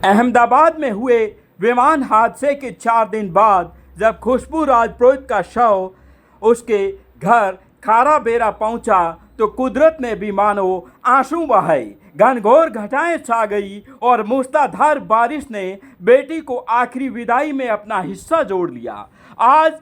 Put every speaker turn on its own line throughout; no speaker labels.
अहमदाबाद में हुए विमान हादसे के 4 दिन बाद जब खुशबू राजपुरोहित का शव उसके घर खारा बेरा पहुंचा तो कुदरत ने भी मानो आंसू बहाए। घनघोर घटाएं छा गई और मूसलाधार बारिश ने बेटी को आखिरी विदाई में अपना हिस्सा जोड़ लिया। आज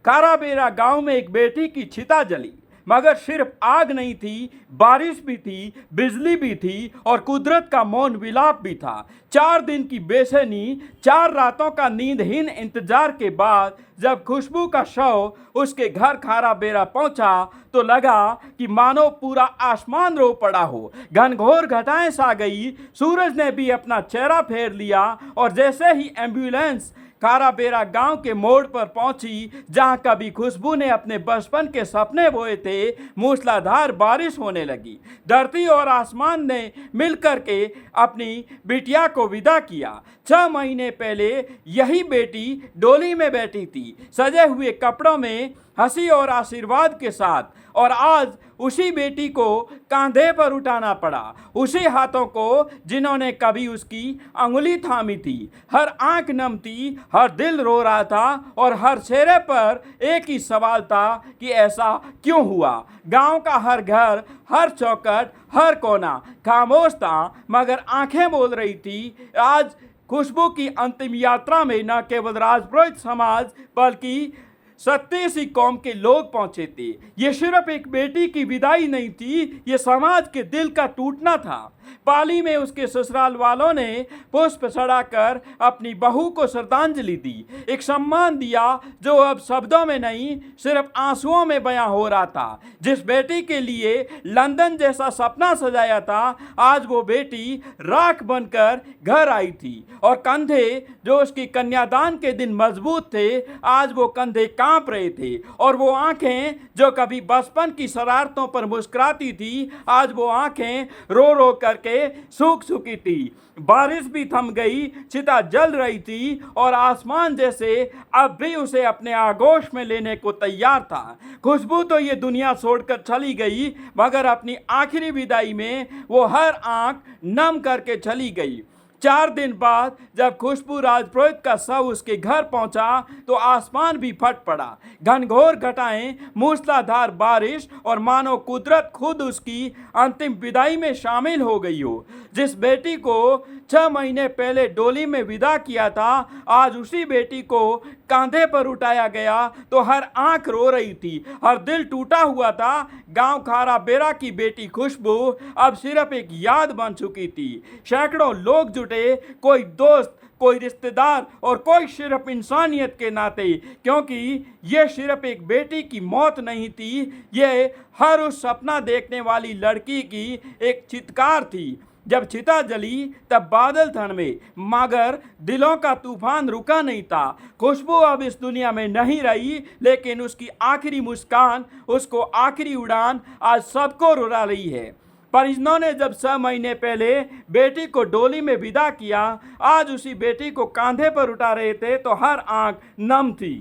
खाराबेरा गांव में एक बेटी की चिता जली, मगर सिर्फ आग नहीं थी, बारिश भी थी, बिजली भी थी और कुदरत का मौन विलाप भी था। 4 दिन की बेचैनी, 4 रातों का नींदहीन इंतजार के बाद जब खुशबू का शव उसके घर खाराबेरा पहुंचा तो लगा कि मानो पूरा आसमान रो पड़ा हो। घनघोर घटाएं छा गई, सूरज ने भी अपना चेहरा फेर लिया और जैसे ही एम्बुलेंस खाराबेरा गांव के मोड़ पर पहुंची जहां कभी खुशबू ने अपने बचपन के सपने बोए थे, मूसलाधार बारिश होने लगी। धरती और आसमान ने मिलकर के अपनी बिटिया को विदा किया। 6 महीने पहले यही बेटी डोली में बैठी थी, सजे हुए कपड़ों में, हंसी और आशीर्वाद के साथ, और आज उसी बेटी को कंधे पर उठाना पड़ा, उसी हाथों को जिन्होंने कभी उसकी अंगुली थामी थी। हर आंख नम थी, हर दिल रो रहा था और हर चेहरे पर एक ही सवाल था कि ऐसा क्यों हुआ। गांव का हर घर, हर चौखट, हर कोना खामोश था, मगर आंखें बोल रही थी। आज खुशबू की अंतिम यात्रा में न केवल राजपुरोहित समाज बल्कि 37 कौम के लोग पहुंचे थे। ये सिर्फ एक बेटी की विदाई नहीं थी, ये समाज के दिल का टूटना था। पाली में उसके ससुराल वालों ने पुष्प चढ़ाकर अपनी बहू को श्रद्धांजलि दी, एक सम्मान दिया जो अब शब्दों में नहीं सिर्फ आंसुओं में बयां हो रहा था। जिस बेटी के लिए लंदन जैसा सपना सजाया था, आज वो बेटी राख बनकर घर आई थी और कंधे जो उसकी कन्यादान के दिन मजबूत थे, आज वो कंधे कांप रहे थे, और वो आंखें जो कभी बचपन की शरारतों पर मुस्कुराती थी, आज वो आंखें रो रो करके सूख चुकी थी। बारिश भी थम गई, चिता जल रही थी और आसमान जैसे अब भी उसे अपने आगोश में लेने को तैयार था। खुशबू तो ये दुनिया छोड़कर चली गई, मगर अपनी आखिरी विदाई में वो हर आंख नम करके चली गई। 4 दिन बाद जब खुशबू राजपुरोहित का शव उसके घर पहुंचा तो आसमान भी फट पड़ा। घनघोर घटाएं, मूसलाधार बारिश और मानो कुदरत खुद उसकी अंतिम विदाई में शामिल हो गई हो। जिस बेटी को 6 महीने पहले डोली में विदा किया था, आज उसी बेटी को कंधे पर उठाया गया तो हर आंख रो रही थी, हर दिल टूटा हुआ था। गांव खाराबेरा की बेटी खुशबू अब सिर्फ एक याद बन चुकी थी। सैकड़ों लोग जुटे, कोई दोस्त, कोई रिश्तेदार और कोई सिर्फ इंसानियत के नाते, क्योंकि ये सिर्फ एक बेटी की मौत नहीं थी, ये हर उस सपना देखने वाली लड़की की एक चित्कार थी। जब चिता जली तब बादल थनमे, मगर दिलों का तूफान रुका नहीं था। खुशबू अब इस दुनिया में नहीं रही, लेकिन उसकी आखिरी मुस्कान, उसको आखिरी उड़ान आज सबको रुला रही है। परिजनों ने जब 6 महीने पहले बेटी को डोली में विदा किया, आज उसी बेटी को कंधे पर उठा रहे थे तो हर आंख नम थी।